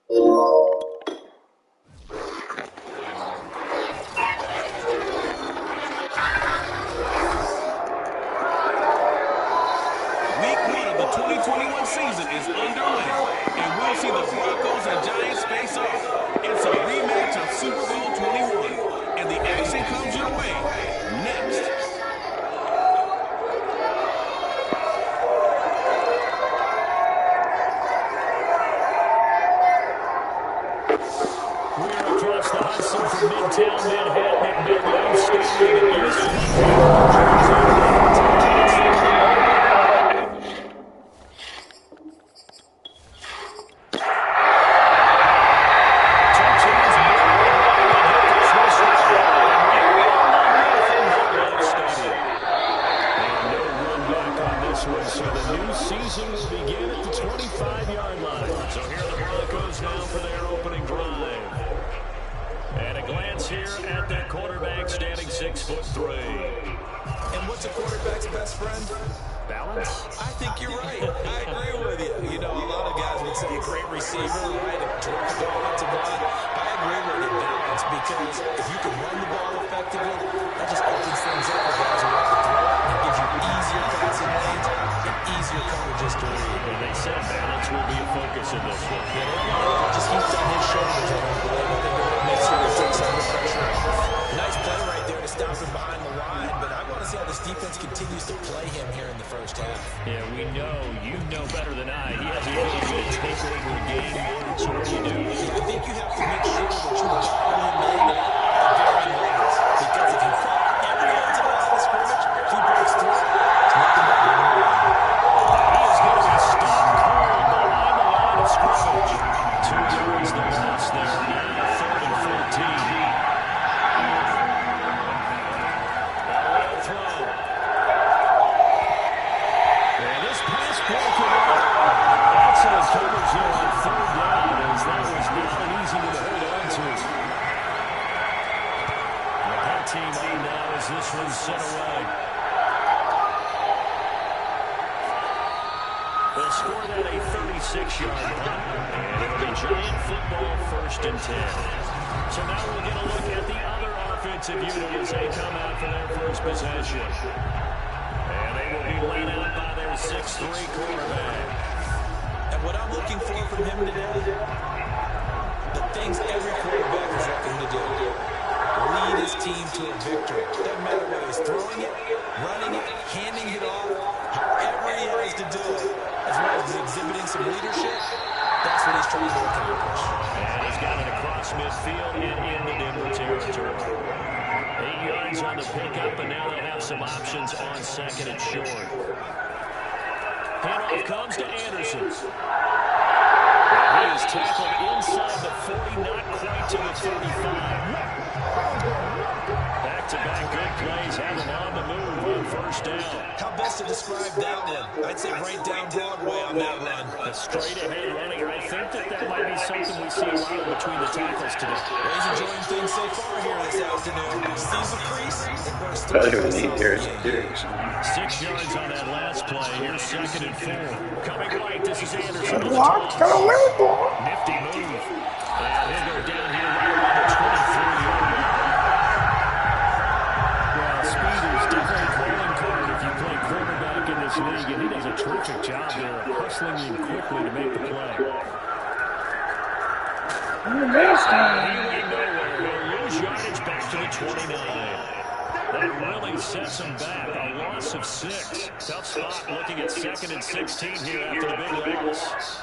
Week 1 of the 2021 season is underway, and we'll see the Broncos and Giants face off. It's a rematch of Super Bowl 21, and the action comes your way next. We're across the Hudson from Midtown Manhattan at Midland Stadium in East New so the new season will begin at the 25-yard line. So here are the Broncos now for their opening drive. And a glance here at that quarterback standing 6'3". And what's a quarterback's best friend? Balance? I think you're right. I agree with you. You know, a lot of guys would say a great receiver, right? A terrific offensive line. I agree with you, balance, because if you can run the ball effectively, that just opens things up for guys who like to throw it. It gives you easier passing lanes and easier coverages to read. And they said balance will be a focus in this one. Yeah, they're just heaped on his shoulders. I don't believe it. They're make sure they take some of the pressure off. Nice play right there to stop him behind the line, but I want to see how this defense continues to play him here in the first half. Yeah, we know. You know better than I. He has the ability to take over a game. So what do? I think you have to make sure that you dial him in at varying levels, because if you call every end of the line of scrimmage, if he breaks through, it's nothing but winning. He is going to be stuck cold behind the line of scrimmage. 2 yards the loss there. Now 3rd and 14. Broken up. Excellent coverage here on 3rd down, as that was not an easy one to hold on to. The hot team on now as this one's sent away. They'll score that a 36-yard punt, and it'll be Giant football 1st and 10. So now we'll get a look at the other offensive unit as they come out for their first possession. And they will be led out by their 6'3" quarterback. And what I'm looking for from him today, the things every quarterback is looking to do. Lead his team to a victory. Doesn't matter whether he's throwing it, running it, handing it off, however he has to do it, as well as exhibiting some leadership, that's what he's trying to accomplish. And he's got it across midfield and in the Denver territory. 8 yards on the pickup, and now they'll have some options on 2nd and short. Handoff comes to Anderson. And he is tackled inside the 40, not quite to the 35. Back-to-back good plays, have him on the move on 1st down. How best to describe that one? I'd say right down Broadway on that run. A straight-ahead running. I think that might be something we see a lot of between the tackles today. Well, he's enjoying things so far here this afternoon. Sees a crease and bursts through. 6 yards on that last play. Here's 2nd and 4. Coming right, this is Anderson. Nifty move. And he'll go down here right around the 23-yard line. Well, speed is definitely a calling card if you play quarterback in this league, and he does a terrific job there of hustling in quickly to make the play. He went nowhere. He'll lose yardage back to the 29. That really sets him back. A loss of 6. Tough spot looking at 2nd and 16 here after the big loss.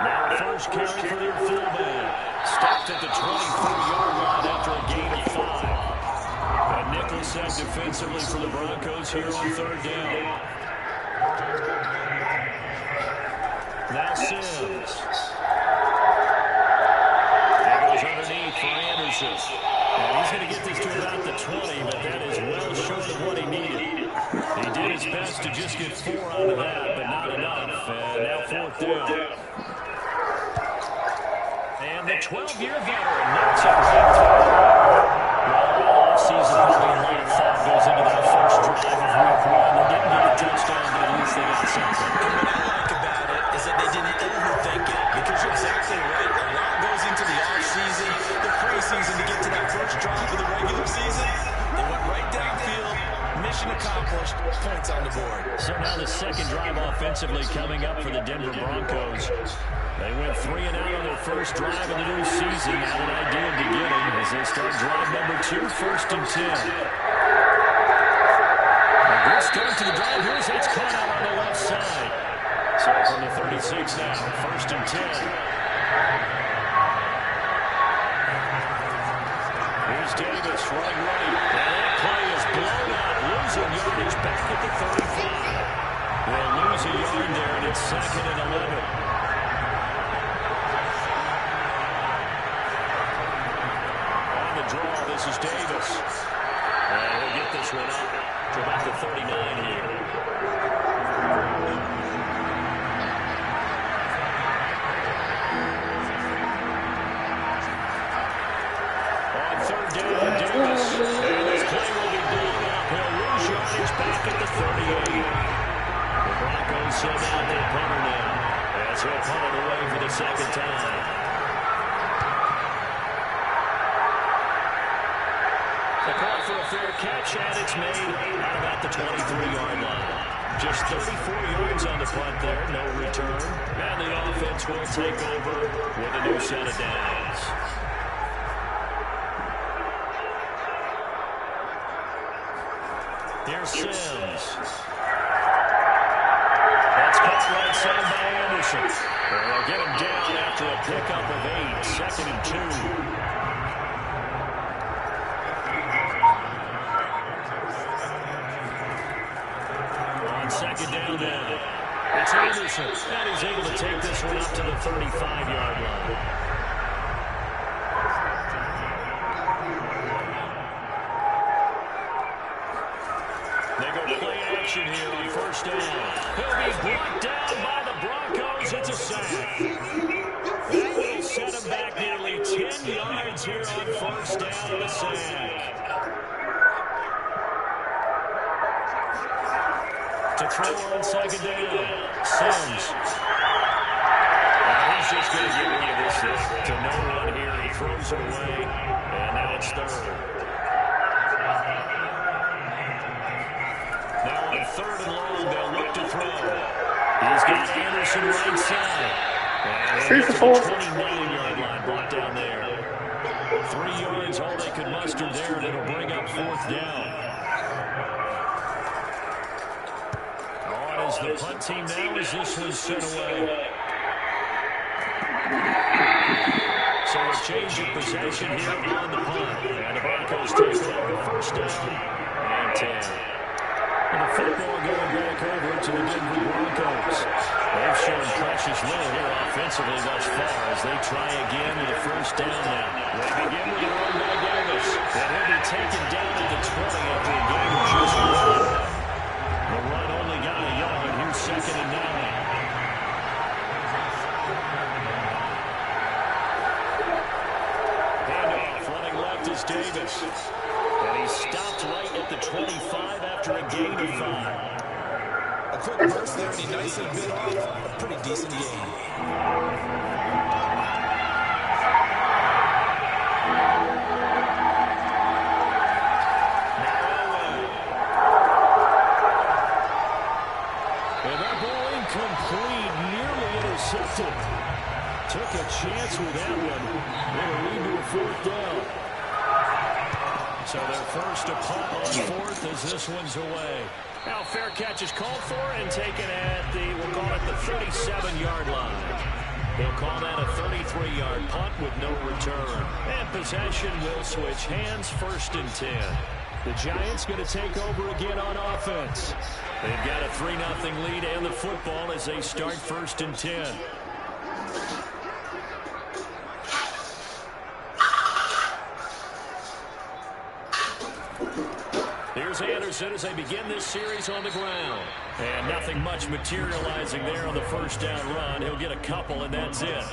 Now first carry for their fullback. Stopped at the 24-yard line after a gain of 5. And nickel set defensively for the Broncos here on 3rd down. Now Sims. That goes underneath for Anderson. And he's going to get this to about the 20, but that is well short of what he needed. He did his best to just get 4 out of that, but not enough. And now 4th down. And the 12-year veteran knocks it right through. Well, all season probably a lot of thought goes into that first drive of week 1. They didn't get a touchdown, but at least they got something. And what I like about it is that they didn't coming up for the Denver Broncos. They went 3-and-out on their first drive of the new season. Not an ideal beginning as they start drive number 2, 1st and 10. A good start to the drive here as that's caught out on the left side. So from the 36 now, 1st and 10. Here's Davis running right. And that play is blown out. Losing yardage back at the 35. They'll lose a yard there, and it's 2nd and 11. On the draw, this is Davis. And he'll get this one up to about the 39 here. On 3rd down, Davis. And this play will be blown up. He'll lose yardage back at the 38. The Broncos send out their punter now as he'll punt it away for the 2nd time. The call for a fair catch, and it's made at about the 23-yard line. Just 34 yards on the punt there, no return. And the offense will take over with a new set of downs. Here's Sims. That's caught right side by Anderson. They'll get him down after a pickup of 8, 2nd and 2. On 2nd down now. It's Anderson. And he's able to take this one up to the 35-yard line. Here on 1st down. He'll be brought down by the Broncos. It's a sack. That will set him back nearly 10 yards here on 1st down and a sack. To throw on 2nd down. Sims. He's just going to get rid of this to no one here. He throws it away. And now it's 3rd. Now on 3rd and long, they'll look to throw. He's got Anderson right side. And it's a 29-yard line brought down there. 3 yards, all they could muster there, and it'll bring up 4th down. On is the punt team now as this one's sent away. So a change of possession here on the punt. And the Broncos take over 1st down and 10. And the football going back over to the Denver Broncos. They've shown precious little here offensively thus far as they try again with a 1st down now. They begin with a run by Davis. And he'll be taken down at the 20 after a gain of just 1. The run only got a yard. Here's 2nd and 9. Handoff running left is Davis. And he stopped right at the 25 after a gain of 5. A quick burst there, and he nicely bit off a pretty decent game. And that ball incomplete, nearly intercepted. Took a chance with that one. It'll lead to a 4th down. So their first to punt on 4th as this one's away. Now fair catch is called for and taken at the, we'll call it the 37-yard line. They'll call that a 33-yard punt with no return. And possession will switch hands, 1st and 10. The Giants going to take over again on offense. They've got a 3-0 lead and the football as they start 1st and 10. Here's Anderson as they begin this series on the ground. And nothing much materializing there on the 1st down run. He'll get a couple, and that's it.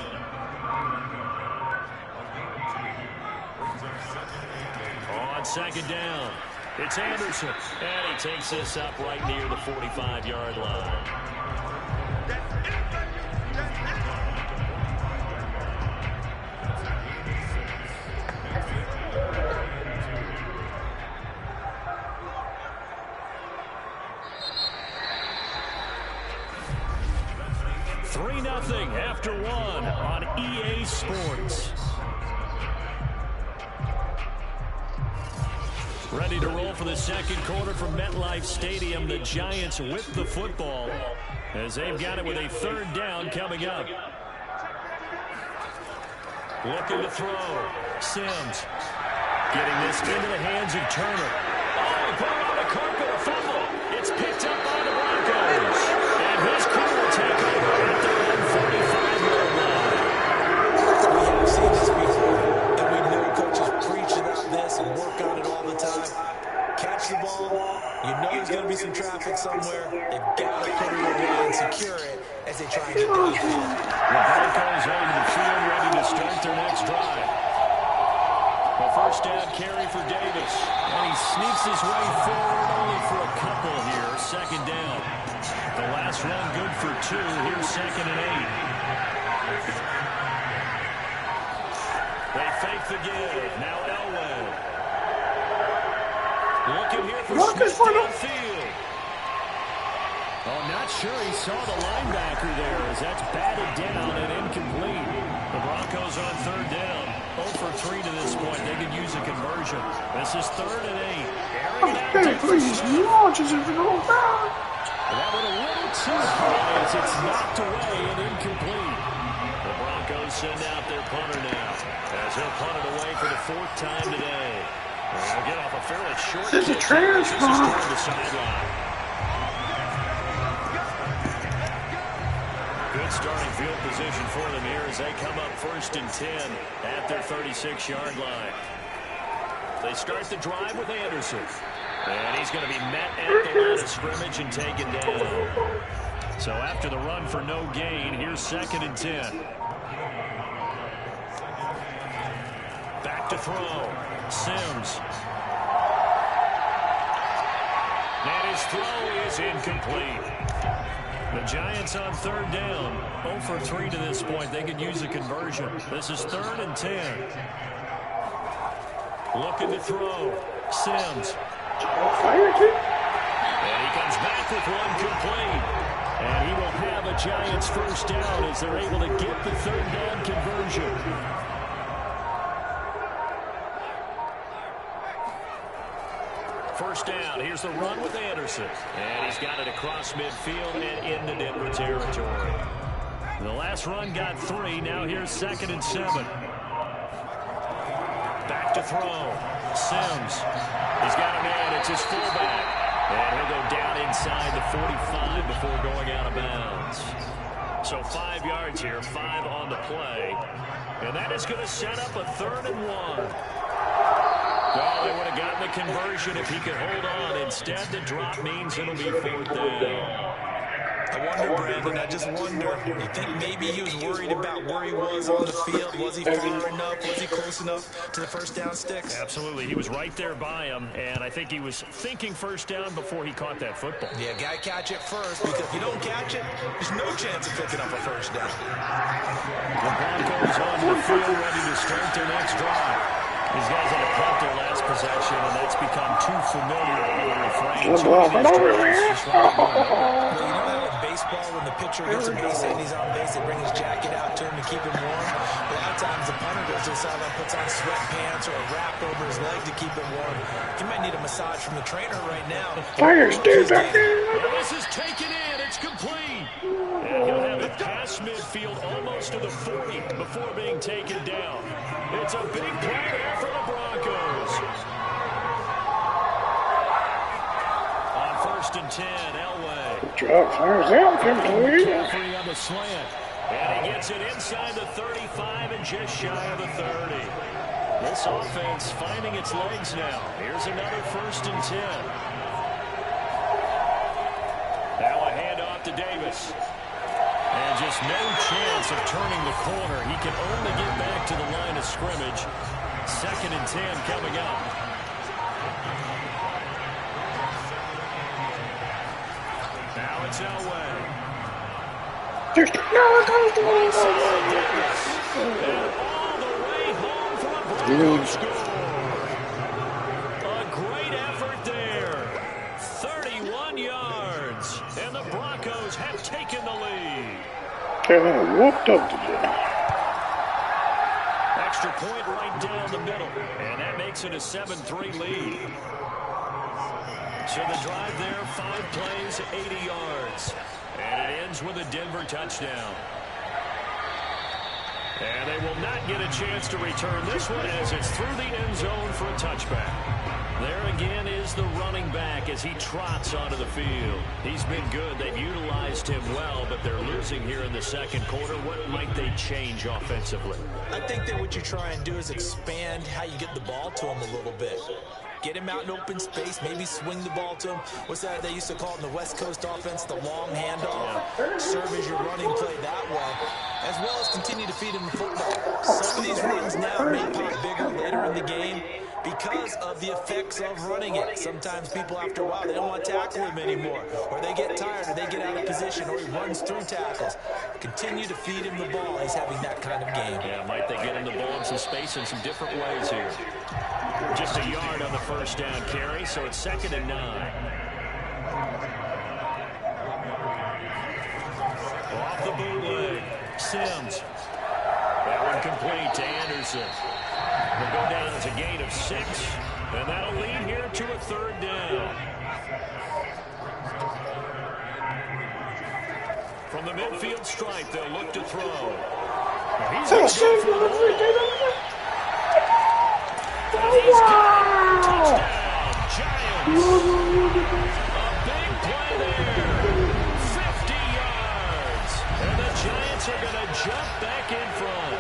On 2nd down, it's Anderson. And he takes this up right near the 45-yard line. 3-0 after one on EA Sports. Ready to roll for the second quarter from MetLife Stadium. The Giants with the football as they've got it with a third down coming up. Looking to throw. Sims getting this into the hands of Turner. Oh, put it on the carpet, a fumble. It's picked up by the Broncos. And his crew will take over at their own 45-yard line. We have seen this before, and we know coaches preach about this and work on it all the time. Catch the ball. You know there's going to be some traffic somewhere. They've got to put it away and secure it as they try and get downfield. The Broncos onto the field, ready to start their next drive. A first down carry for Davis. And he sneaks his way forward only for a couple here. Second down. The last run good for 2. Here's 2nd and 8. They fake the give. Now Elway. Looking here for Smith downfield. Oh, not sure he saw the linebacker there as that's batted down and incomplete. The Broncos on third down. 0 for 3 to this point. They could use a conversion. This is 3rd and 8. Okay, please, launches it all down. That one a little too high as it's knocked away and incomplete. The Broncos send out their punter now as he'll punt it away for the 4th time today. They'll get off a fairly short This is a transfer. The sideline. Good starting field position for them here as they come up 1st and 10 at their 36-yard line. They start the drive with Anderson. And he's going to be met at the line of scrimmage and taken down. So after the run for no gain, here's 2nd and 10. Back to throw. Sims. And his throw is incomplete. The Giants on third down. 0 for 3 to this point. They could use a conversion. This is 3rd and 10. Looking to throw. Sims. And he comes back with one complete. And he will have a Giants first down as they're able to get the third down conversion. First down. Here's the run with Anderson. And he's got it across midfield and into Denver territory. The last run got 3. Now here's 2nd and 7. Back to throw. Sims. He's got a man. It's his fullback. And he'll go down inside the 45 before going out of bounds. So 5 yards here, 5 on the play. And that is going to set up a 3rd and 1. Well, they would have gotten the conversion if he could hold on. Instead, the drop means it'll be 4th down. I wonder, Brandon, I just wonder, you think maybe he was worried about where he was on the field? Was he far enough? Was he close enough to the first down sticks? Absolutely. He was right there by him, and I think he was thinking first down before he caught that football. Yeah, got to catch it first, because if you don't catch it, there's no chance of picking up a first down. The Broncos on the field ready to start their next drive. These guys had a punt their last possession, and that's become too familiar of a refrain. Well, you know how in baseball, when the pitcher gets a base and he's on base, they bring his jacket out to him to keep him warm. A lot of times the punter goes to the sideline, puts on sweatpants or a wrap over his leg to keep him warm. He might need a massage from the trainer right now. Tigers, dude, back there. This is taken in. It's complete. And he'll have it past midfield almost to the 40 before being taken down. It's a big play there for the Broncos. On 1st and 10, Elway. Drop fires out, complete. Jeffrey on the slant. And he gets it inside the 35 and just shy of the 30. This offense finding its legs now. Here's another 1st and 10. Now a handoff to Davis. And just no chance of turning the corner. He can only get back to the line of scrimmage. 2nd and 10 coming up. Now it's Elway. And all the way home for a Broncos score. A great effort there. 31 yards. And the Broncos have taken the lead. Got whooped up today. Extra point right down the middle. And that makes it a 7-3 lead. So the drive there, 5 plays, 80 yards. And it ends with a Denver touchdown. And they will not get a chance to return this one as it's through the end zone for a touchback. There again is the running back as he trots onto the field. He's been good. They've utilized him well, but they're losing here in the second quarter. What might they change offensively? I think that what you try and do is expand how you get the ball to him a little bit. Get him out in open space, maybe swing the ball to him. What's that they used to call in the West Coast offense, the long handoff? Serve as your running play that way, as well as continue to feed him the football. Some of these runs now may pop bigger later in the game because of the effects of running it. Sometimes people, after a while, they don't want to tackle him anymore, or they get tired, or they get out of position, or he runs through tackles. Continue to feed him the ball. He's having that kind of game. Yeah, might they get him the ball in some space in some different ways here. Just a yard on the first down carry, so it's 2nd and 9. Off the bootleg, Sims. That one complete to Anderson. Will go down as a gain of 6, and that'll lead here to a 3rd down. From the midfield stripe, they'll look to throw. He's going to go for the ball. He's got touchdown, Giants. A big play there, 50 yards. And the Giants are going to jump back in front.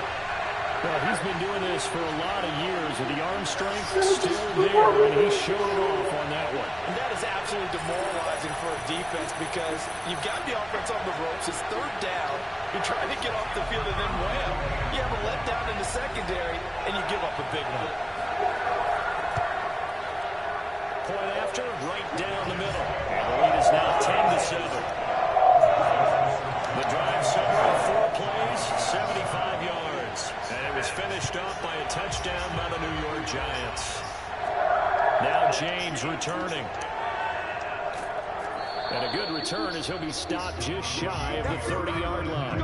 Well, he's been doing this for a lot of years, and the arm strength is still there, and he showed it off on that one. And that is absolutely demoralizing for a defense because you've got the offense on the ropes. It's 3rd down. You're trying to get off the field, and then wham, you have a letdown in the secondary, and you give up a big one. Point after, right down the middle. And the lead is now 10-7. The drive summary, 4 plays, 75 yards. And it was finished off by a touchdown by the New York Giants. Now James returning. And a good return as he'll be stopped just shy of the 30-yard line.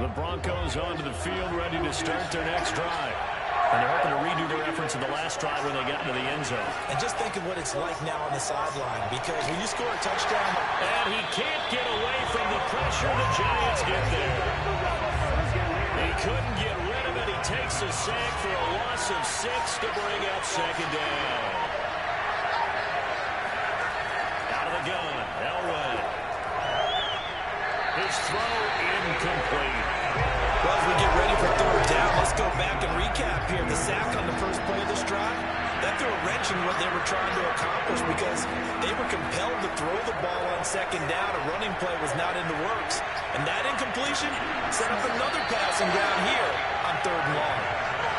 The Broncos onto the field, ready to start their next drive. And they're hoping to redo their efforts in the last drive when they got into the end zone. And just think of what it's like now on the sideline, because when you score a touchdown, and he can't get away from the pressure, the Giants get there. He couldn't get rid of it. He takes a sack for a loss of 6 to bring up 2nd down. Out of the gun, Elway. His throw incomplete. well, as we get ready for 3rd down, let's go back and recap here. The sack on the first play of this drive, that threw a wrench in what they were trying to accomplish because they were compelled to throw the ball on 2nd down. A running play was not in the works. And that incompletion set up another passing down here on 3rd and long.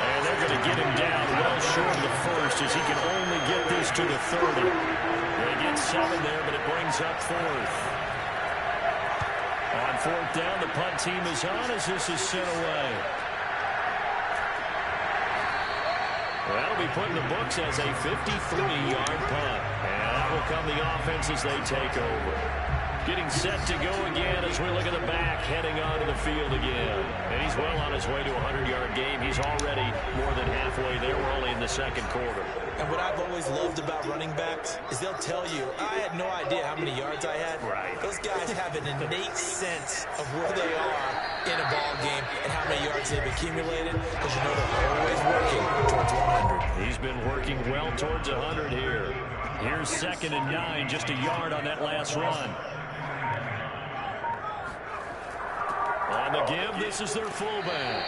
And they're going to get him down well short of the first as he can only get this to the 30. They get 7 there, but it brings up 4th. On 4th down, the punt team is on as this is sent away. Well, that'll be put in the books as a 53-yard punt. And that will come the offense as they take over. Getting set to go again as we look at the back, heading onto the field again. And he's well on his way to a 100-yard game. He's already more than halfway there. We're only in the second quarter. And what I've always loved about running backs is they'll tell you, I had no idea how many yards I had. Right. Those guys have an innate sense of where they are in a ball game and how many yards they've accumulated because you know they're always working towards 100. He's been working well towards 100 here. Here's 2nd and 9, just a yard on that last run. On the give, this is their fullback.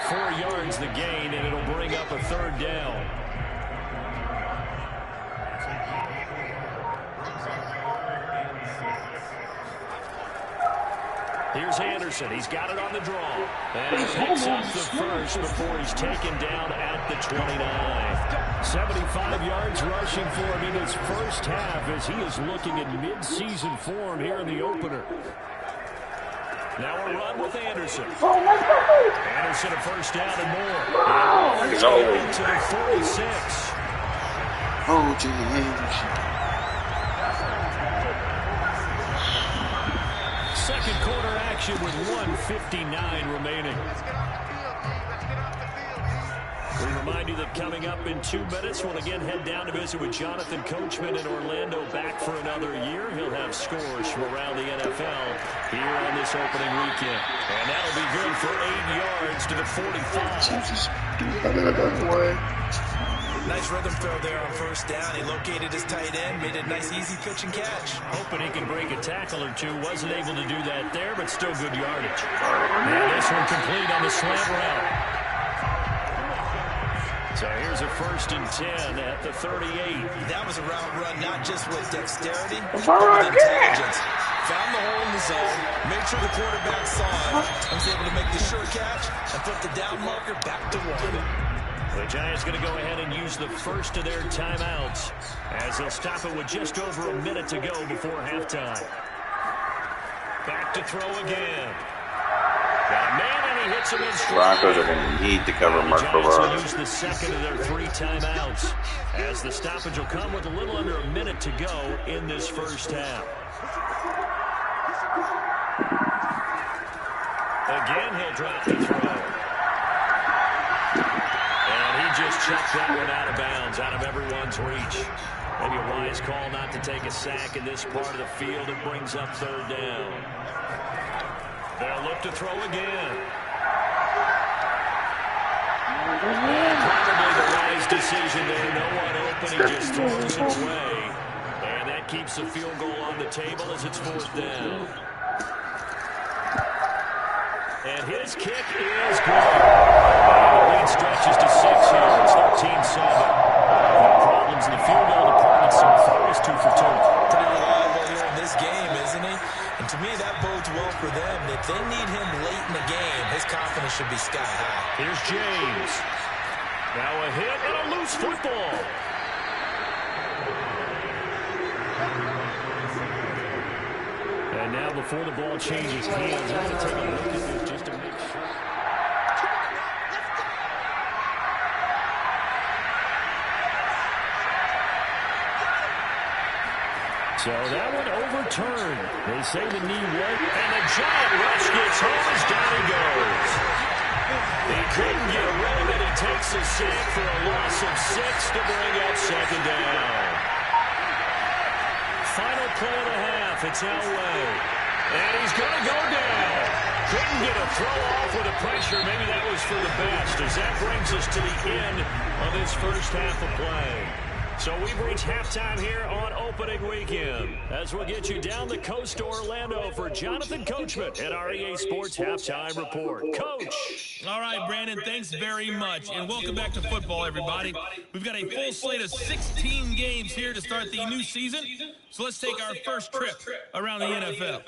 4 yards the gain, and it'll bring up a 3rd down. Here's Anderson. He's got it on the draw. And he picks up the first before he's taken down at the 29. 75 yards rushing for him in his first half as he is looking in mid-season form here in the opener. Now a run with Anderson. Anderson a first down and more. And into the 46. Oh, Jay Anderson. possession with 1:59 remaining. We remind you that coming up in 2 minutes, we'll again head down to visit with Jonathan Coachman in Orlando, back for another year. He'll have scores from around the NFL here on this opening weekend. And that'll be good for 8 yards to the 45. Nice rhythm throw there on first down. He located his tight end, made a nice easy pitch and catch. Hoping he can break a tackle or two. Wasn't able to do that there, but still good yardage. And this one complete on the slant route. So here's a 1st and 10 at the 38. That was a route run, not just with dexterity, but with intelligence. Found the hole in the zone, made sure the quarterback saw it, and was able to make the sure catch and put the down marker back to 1. The Giants going to go ahead and use the first of their timeouts as they'll stop it with just over a minute to go before halftime. Back to throw again. Got a man, and he hits him in stride. Broncos are going to need to cover Mark The Giants will Bavard. use the second of their 3 timeouts as the stoppage will come with a little under a minute to go in this first half. Again, he'll drop the throw. And he just checked that one out of bounds, out of everyone's reach. Maybe a wise call not to take a sack in this part of the field. It brings up 3rd down. They'll look to throw again. And probably the wise decision there. No one open. He just throws it away. And that keeps the field goal on the table as it's 4th down. And his kick is good. And the lead stretches to 6 here. It's 13-7. No problems in the field goal department so far. He's 2 for 2. Pretty reliable here in this game, isn't he? And to me, that bodes well for them. If they need him late in the game, his confidence should be sky high. Here's James. Now a hit and a loose football. And now before the ball changes hands, I'm going to take a look at this just to make sure. So that one overturned. They say the knee went, and the giant rush gets home as down he goes. He couldn't get rid of it. He takes a sack for a loss of 6 to bring up 2nd down. Final play of the half. It's Elway. And he's going to go down. Couldn't get a throw off with the pressure. Maybe that was for the best, as that brings us to the end of this first half of play. So we've reached halftime here on opening weekend, as we'll get you down the coast to Orlando for Jonathan Coachman at our EA Sports Halftime Report. Coach. All right, Brandon, thanks very much. And welcome back to football, everybody. We've got a full slate of 16 games here to start the new season. So let's take our first trip around the NFL.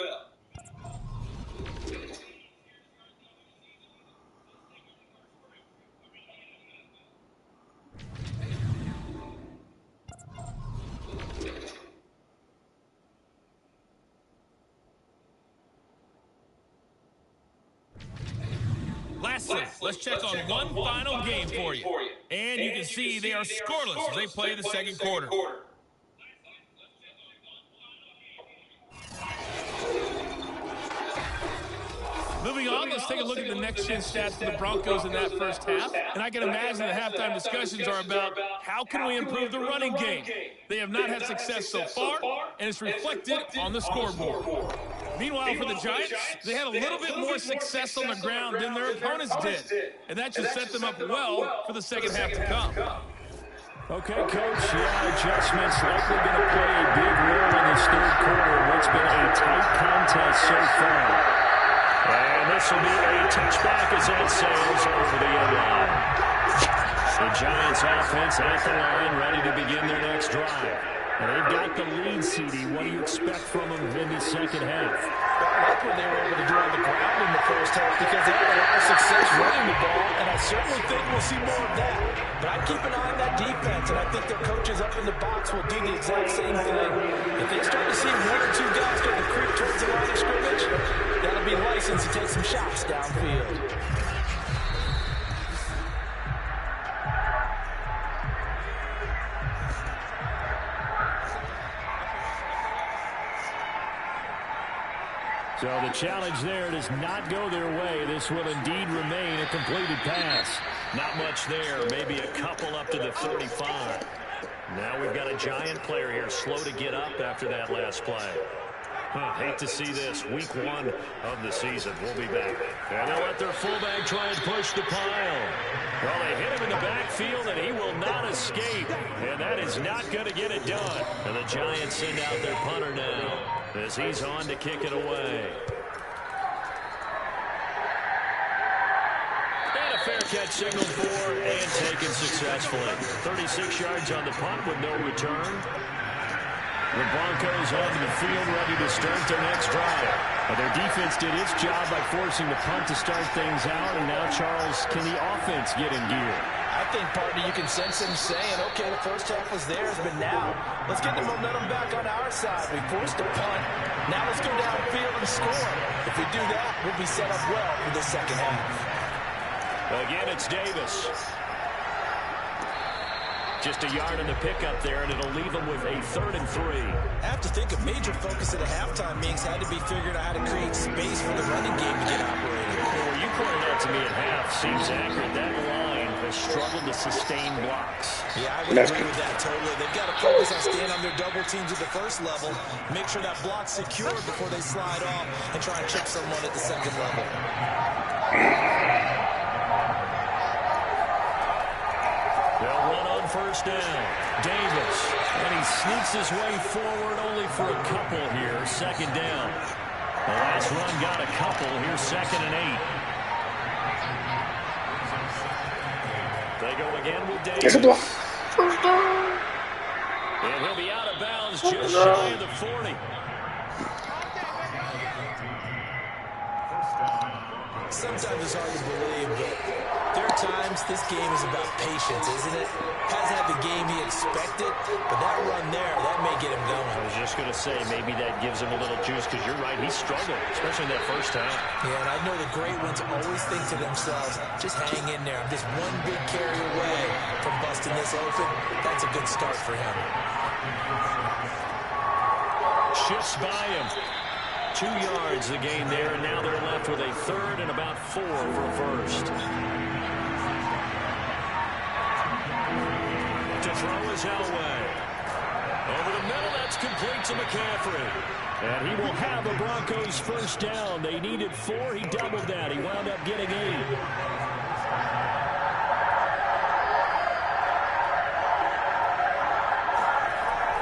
Lastly, let's check on one final game for you. And you can see they are scoreless as they play the second quarter. Moving on, let's take a look at the next-gen stats for the Broncos in that first half. And I can imagine the halftime discussions are about how can we improve the running game. They have not had success so far, and it's reflected on the scoreboard. Meanwhile, for the Giants, they had a little bit more success on the ground than their opponents did. And that should set them up well for the second half to come. Okay, Coach, adjustments likely going to play a big role in this third quarter in what's been a tight contest so far. And this will be a touchback as that sails over the end line. The Giants offense at the line, ready to begin their next drive. And they've got the lead, CD. What do you expect from them in the second half? I like what they were able to do on the ground in the first half because they had a lot of success running the ball, and I certainly think we'll see more of that. But I'd keep an eye on that defense, and I think their coaches up in the box will do the exact same thing. If they start to see 1 or 2 guys start to creep towards the line of scrimmage, that'll be license to take some shots downfield. So the challenge there does not go their way. This will indeed remain a completed pass. Not much there. Maybe a couple up to the 35. Now we've got a Giant player here slow to get up after that last play. Hate to see this. Week 1 of the season. We'll be back. And they'll let their fullback try and push the pile. Well, they hit him in the backfield, and he will not escape. And that is not going to get it done. And the Giants send out their punter now as he's on to kick it away. And a fair catch signaled for and taken successfully. 36 yards on the punt with no return. The Broncos onto the field ready to start their next drive. Their defense did its job by forcing the punt to start things out. And now, Charles, can the offense get in gear? I think, partner, you can sense him saying, okay, the first half was theirs, but now let's get the momentum back on our side. We forced a punt. Now let's go downfield and score. If we do that, we'll be set up well for the second half. Again, it's Davis. Just a yard on the pickup there, and it'll leave them with a 3rd and 3. I have to think a major focus at a halftime meetings had to be figuring out how to create space for the running game to get operating. Well, you pointed out to me at half, seems accurate. That line has struggled to sustain blocks. Yeah, I would agree with that totally. They've got to focus on staying on their double teams at the first level, make sure that block's secured before they slide off and try and chip someone at the second level. They'll run on first down. Davis. And he sneaks his way forward only for a couple here. 2nd down. The last run got a couple. Here's 2nd and 8. They go again with Davis. And he'll be out of bounds just shy of the 40. Sometimes it's hard to believe, but there are times this game is about patience, isn't it? Hasn't had the game he expected, but that run there, that may get him going. I was just going to say, maybe that gives him a little juice, because you're right, he struggled, especially in that first half. Yeah, and I know the great ones always think to themselves, just hang in there. I'm just one big carry away from busting this open. That's a good start for him. Shifts by him. 2 yards the gain there, and now they're left with a 3rd and about 4 for a first. To throw is Elway. Over the middle, that's complete to McCaffrey. And he will have a Broncos first down. They needed 4. He doubled that. He wound up getting 8.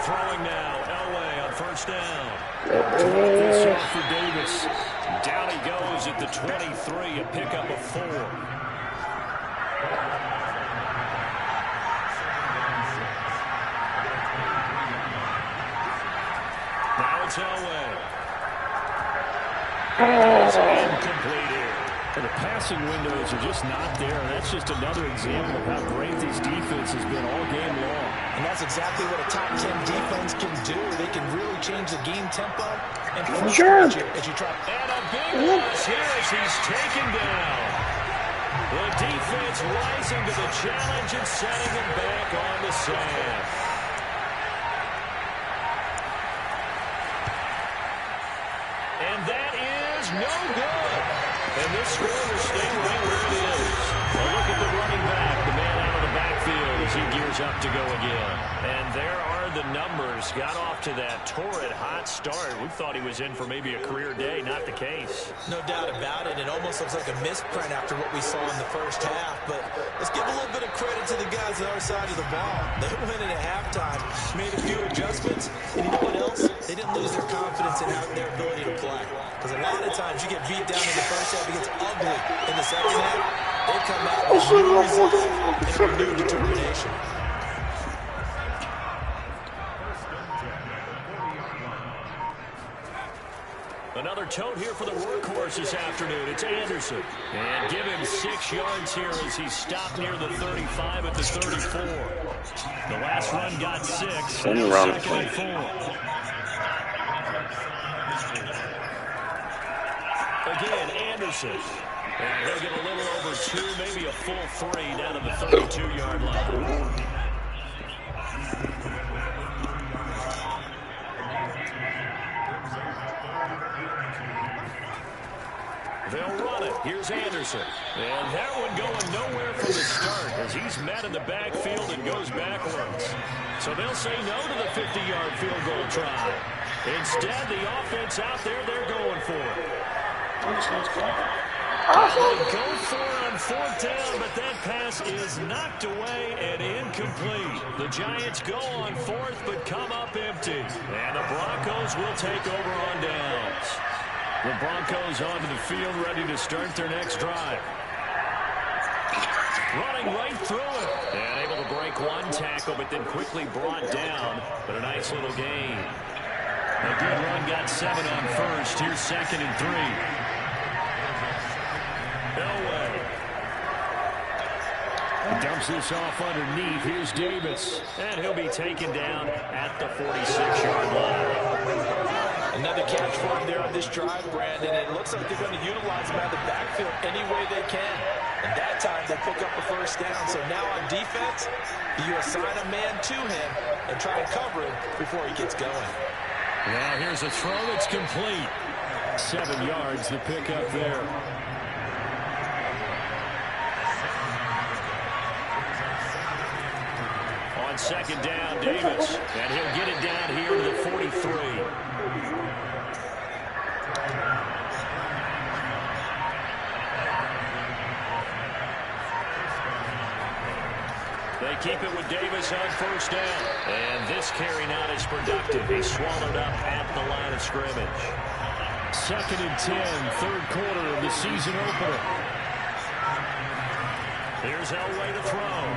Throwing now, Elway on first down. This off for Davis. Down he goes at the 23, a pickup of 4. Now it's Elway. It's incomplete here. And the passing windows are just not there. And that's just another example of how great this defense has been all game long. And that's exactly what a top 10 defense can do. They can really change the game tempo and frustrate you as you try. And a big loss here as he's taken down. The defense rising to the challenge and setting him back on the sand. And that is no good. And this score will stay right where it is. Well, look at the running back, the man out of the backfield as he gears up to go again. And there are the numbers. Got off to that torrid hot start. We thought he was in for maybe a career day. Not the case. No doubt about it. It almost looks like a misprint after what we saw in the first half. But let's give a little bit of credit to the guys on our side of the ball. They went in at halftime, made a few adjustments, and you know what else? They didn't lose their confidence in their ability to play. Because a lot of times you get beat down in the first half, it gets ugly in the second half. They come out with new resolve and renewed determination. Another tote here for the workhorse this afternoon. It's Anderson. And give him 6 yards here as he stopped near the 35 at the 34. The last run got 6. And run. 2nd and 4. Again, Anderson. And he'll get a little over 2, maybe a full 3 down to the 32-yard line. They'll run it. Here's Anderson. And that one going nowhere from the start as he's met in the backfield and goes backwards. So they'll say no to the 50-yard field goal try. Instead, the offense out there, they're going for it. They go for it on fourth down, but that pass is knocked away and incomplete. The Giants go on fourth, but come up empty. And the Broncos will take over on downs. The Broncos onto the field, ready to start their next drive. Running right through it. And able to break one tackle, but then quickly brought down. But a nice little gain. A good run, got 7 on first. Here's 2nd and 3. Elway. Dumps this off underneath. Here's Davis. And he'll be taken down at the 46-yard line. Another catch for him there on this drive, Brandon. And it looks like they're going to utilize him out of the backfield any way they can. And that time they pick up a first down. So now on defense, you assign a man to him and try and cover him before he gets going. Now here's a throw that's complete. 7 yards, the pickup there. On 2nd down, Davis. And he'll get it down here to the 43. They keep it with Davis on first down. And this carry not as productive. He swallowed up at the line of scrimmage. 2nd and 10, third quarter of the season opener. Here's Elway to throw.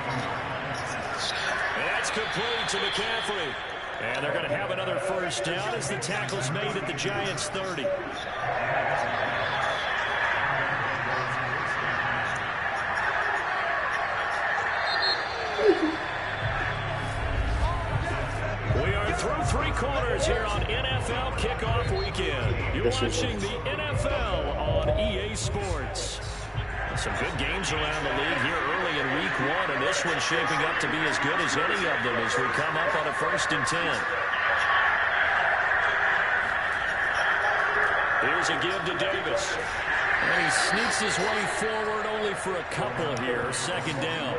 That's complete to McCaffrey. And they're going to have another first down as the tackle's made at the Giants' 30. We are through 3 quarters here on NFL Kickoff Weekend. You're watching the NFL on EA Sports. Some good games around the league here early in week 1, and this one's shaping up to be as good as any of them as we come up on a 1st and 10. Here's a give to Davis. And he sneaks his way forward only for a couple here. 2nd down.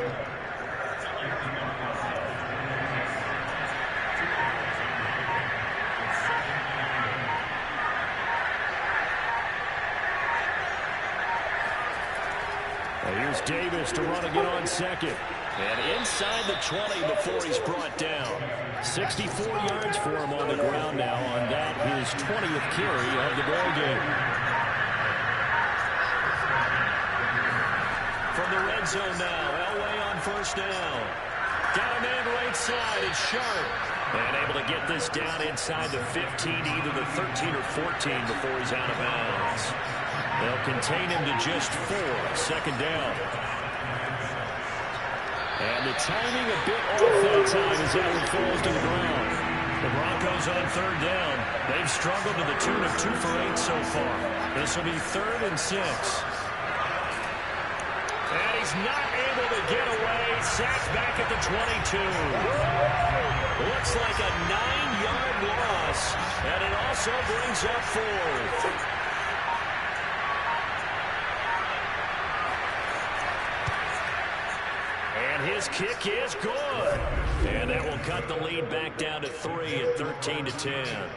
Here's Davis to run again on 2nd. And inside the 20 before he's brought down. 64 yards for him on the ground now on that, his 20th carry of the ball game. From the red zone now, Elway on first down. Got a man right side, it's Sharp. And able to get this down inside the 15, either the 13 or 14 before he's out of bounds. They'll contain him to just 4, 2nd down. And the timing a bit off that time as that one falls to the ground. The Broncos on 3rd down. They've struggled to the tune of 2 for 8 so far. This will be 3rd and 6. And he's not able to get away. Sacked back at the 22. Looks like a 9-yard loss. And it also brings up 4th. His kick is good. And that will cut the lead back down to 3 at 13-10.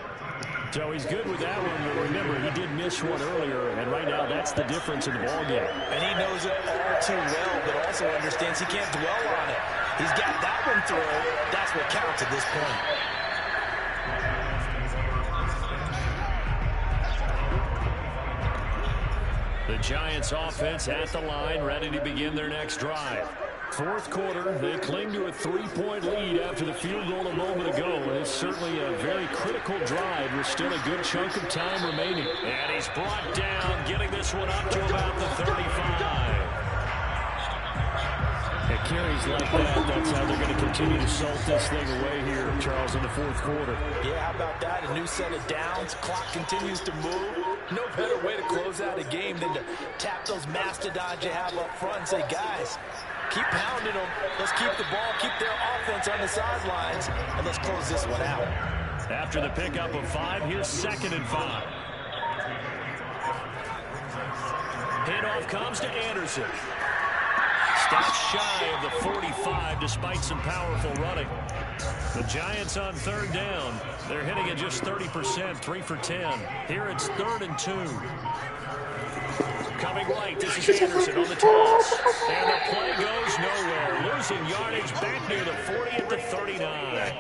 So he's good with that one. But remember, he did miss one earlier, and right now that's the difference in the ballgame. And he knows it all too well, but also understands he can't dwell on it. He's got that one through. That's what counts at this point. The Giants offense at the line, ready to begin their next drive. 4th quarter, they cling to a 3-point lead after the field goal a moment ago, and it's certainly a very critical drive with still a good chunk of time remaining. And he's brought down, getting this one up to about the 35. At carries like that, that's how they're going to continue to salt this thing away here, Charles, in the 4th quarter. Yeah, how about that? A new set of downs. Clock continues to move. No better way to close out a game than to tap those mastodons you have up front and say, guys, keep pounding them. Let's keep the ball, keep their offense on the sidelines, and let's close this one out. After the pickup of 5, here's 2nd and 5. Handoff comes to Anderson. Stops shy of the 45 despite some powerful running. The Giants on third down. They're hitting at just 30%, 3 for 10. Here it's 3rd and 2. Coming right, this is Anderson on the toss. And the play goes nowhere. Losing yardage back near the 40 at the 39.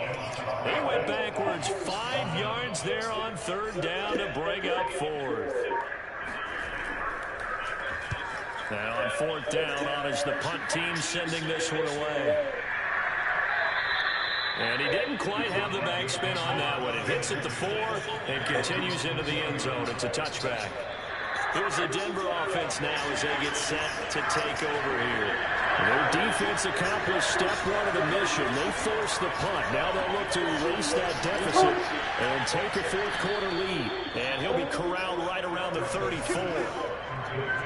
He went backwards 5 yards there on third down to bring up 4th. Now on 4th down, on is the punt team sending this one away. And he didn't quite have the backspin on that one. It hits at the 4 and continues into the end zone. It's a touchback. Here's the Denver offense now as they get set to take over here. Their defense accomplished step 1 of the mission. They forced the punt. Now they'll look to erase that deficit and take a 4th quarter lead. And he'll be corralled right around the 34.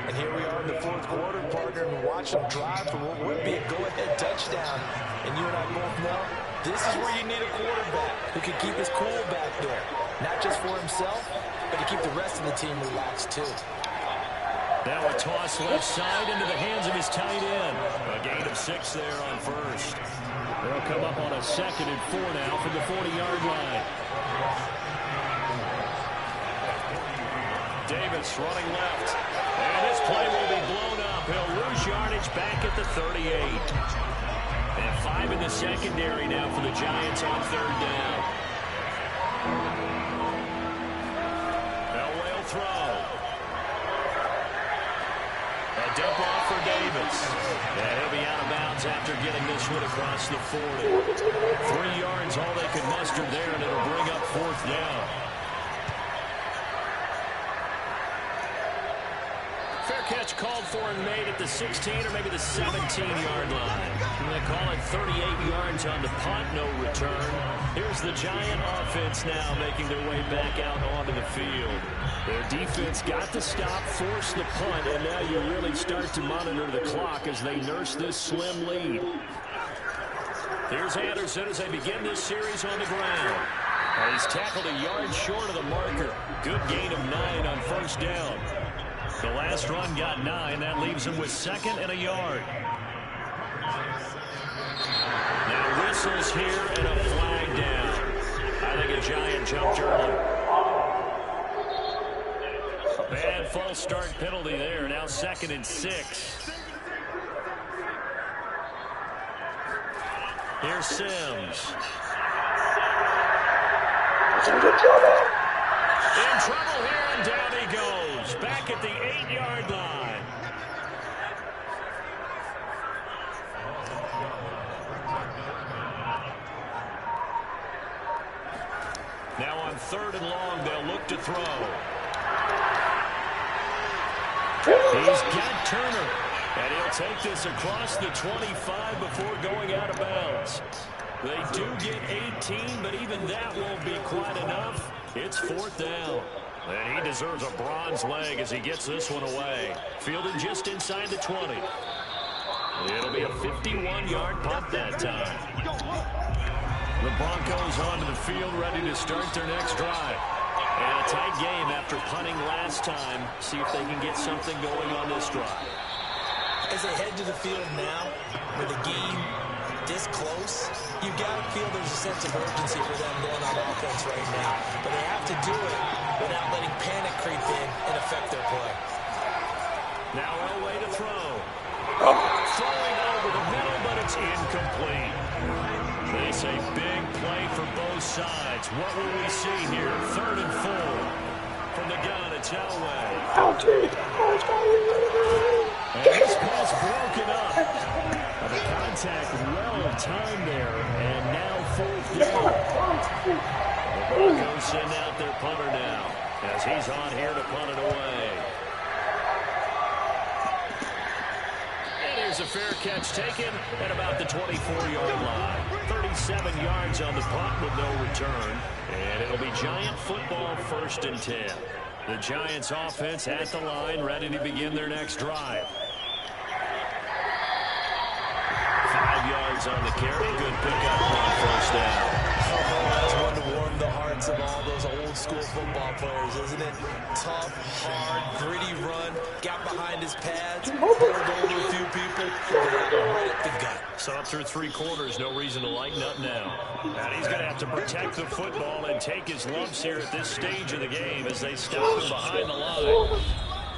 And here we are in the 4th quarter, partner, and watch them drive for what would be a go-ahead touchdown. And you and I both know this is where you need a quarterback who can keep his cool back there. Not just for himself, but to keep the rest of the team relaxed too. Now a toss left side into the hands of his tight end. A gain of 6 there on 1st. They'll come up on a 2nd and 4 now from the 40-yard line. Davis running left. And this play will be blown up. He'll lose yardage back at the 38. And 5 in the secondary now for the Giants on 3rd down. Elway will throw. A dump off for Davis. And he'll be out of bounds after getting this one across the 40. 3 yards, all they could muster there, and it'll bring up 4th down. Fair catch called for and made at the 16 or maybe the 17-yard line. And they call it 38 yards on the punt, no return. Here's the Giant offense now making their way back out onto the field. Their defense got the stop, forced the punt, and now you really start to monitor the clock as they nurse this slim lead. Here's Anderson as they begin this series on the ground. And he's tackled a yard short of the marker. Good gain of 9 on 1st down. The last run got 9. That leaves him with 2nd and a yard. Now whistles here and a flag down. I think a Giant jumped early. Bad false start penalty there. Now 2nd and 6. Here's Sims. In trouble here, and down he goes. Back at the 8-yard line. Now on 3rd and long, they'll look to throw. He's got Turner, and he'll take this across the 25 before going out of bounds. They do get 18, but even that won't be quite enough. It's 4th down. And he deserves a bronze leg as he gets this one away. Fielded just inside the 20. It'll be a 51-yard punt that time. The Broncos onto the field ready to start their next drive. And a tight game after punting last time. See if they can get something going on this drive. As they head to the field now, with the game this close, you've got to feel there's a sense of urgency for them going on offense right now. But they have to do it without letting panic creep in and affect their play. Now Elway to throw. Throwing over the middle, but it's incomplete. They say big play for both sides. What will we see here? 3rd and 4. From the gun, it's Elway. And this pass broken up. The contact well timed there, and now 4th down. The Broncos send out their punter now, as he's on here to punt it away. And here's a fair catch taken at about the 24-yard line. 37 yards on the punt with no return. And it'll be Giant football 1st and 10. The Giants offense at the line, ready to begin their next drive. 5 yards on the carry. Good pickup on 1st down. Oh, that's one to warm the hearts of all those old school football players, isn't it? Tough, hard, gritty run, got behind his pads, pulled over a few people, right up the gut. So up through 3 quarters, no reason to lighten up now. And he's going to have to protect the football and take his lumps here at this stage of the game as they stop him behind the line.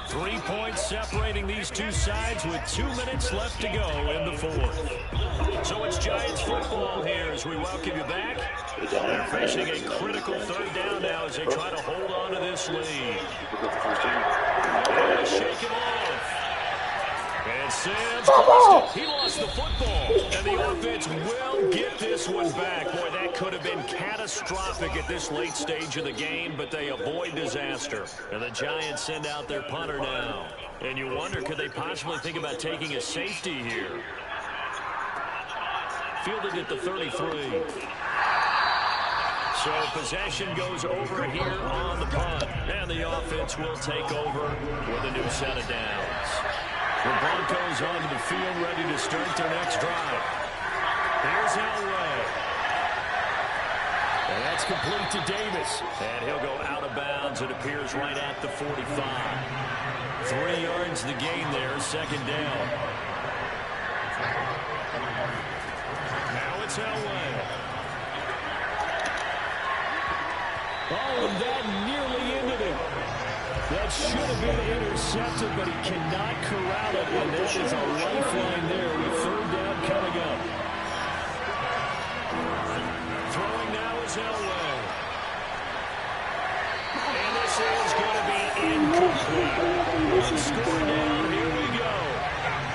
3 points separating these two sides with 2 minutes left to go in the fourth. So it's Giants football here as we welcome you back. They're facing a critical 3rd down now as they try to hold on to this lead. And shake it off. And Sims lost it. He lost the football. And the offense will get this one back. Boy, that could have been catastrophic at this late stage of the game, but they avoid disaster. And the Giants send out their punter now. And you wonder, could they possibly think about taking a safety here? Fielded at the 33. So possession goes over here on the punt. And the offense will take over with a new set of downs. The Broncos onto the field, ready to start their next drive. Here's Elway. And that's complete to Davis. And he'll go out of bounds. It appears right at the 45. 3 yards the gain there, 2nd down. Now it's Elway. Oh, and that nearly ended it. That should have been intercepted, but he cannot corral it, and that is a lifeline there with 3rd down coming up. Throwing now is Elway. And this is going to be incomplete. One score down, here we go.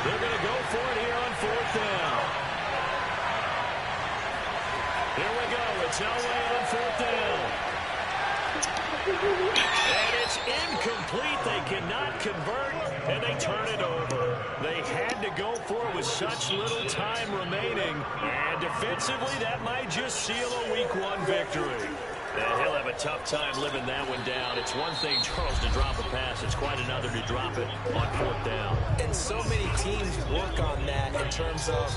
They're going to go for it here on 4th down. Here we go, it's Elway on 4th down. And it's incomplete. They cannot convert, and they turn it over. They had to go for it with such little time remaining. And defensively, that might just seal a Week 1 victory. And he'll have a tough time living that one down. It's one thing, Charles, to drop a pass. It's quite another to drop it on 4th down. And so many teams work on that in terms of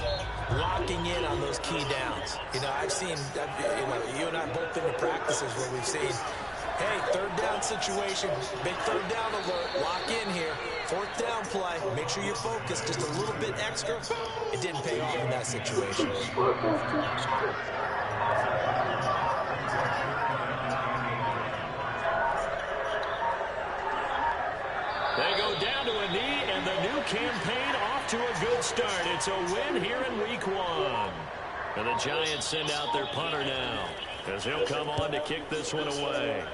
locking in on those key downs. You know, I've seen, you and I both been to practices where we've seen, hey, 3rd down situation, big 3rd down alert, lock in here. 4th down play, make sure you focus just a little bit extra. It didn't pay off in that situation. They go down to a knee, and the new campaign off to a good start. It's a win here in Week 1. And the Giants send out their punter now, as he'll come on to kick this one away.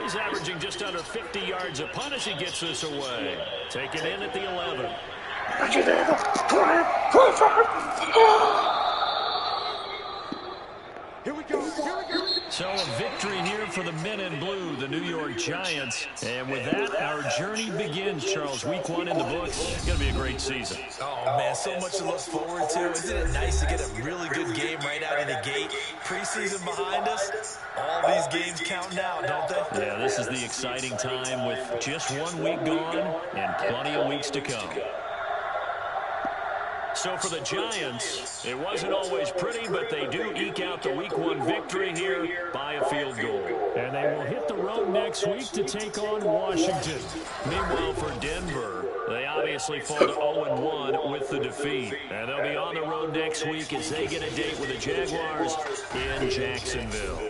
He's averaging just under 50 yards a punt as he gets this away. Taken in at the 11. Here we go. So a victory here for the men in blue, the New York Giants. And with that, our journey begins, Charles. Week 1 in the books. It's going to be a great season. Oh, man, so much to look forward to. Isn't it nice to get a really good game right out of the gate? Preseason behind us. All these games counting out, don't they? Yeah, this is the exciting time with just 1 week gone and plenty of weeks to come. So for the Giants, it wasn't always pretty, but they do eke out the Week 1 victory here by a field goal. And they will hit the road next week to take on Washington. Meanwhile, for Denver, they obviously fall to 0-1 with the defeat. And they'll be on the road next week as they get a date with the Jaguars in Jacksonville.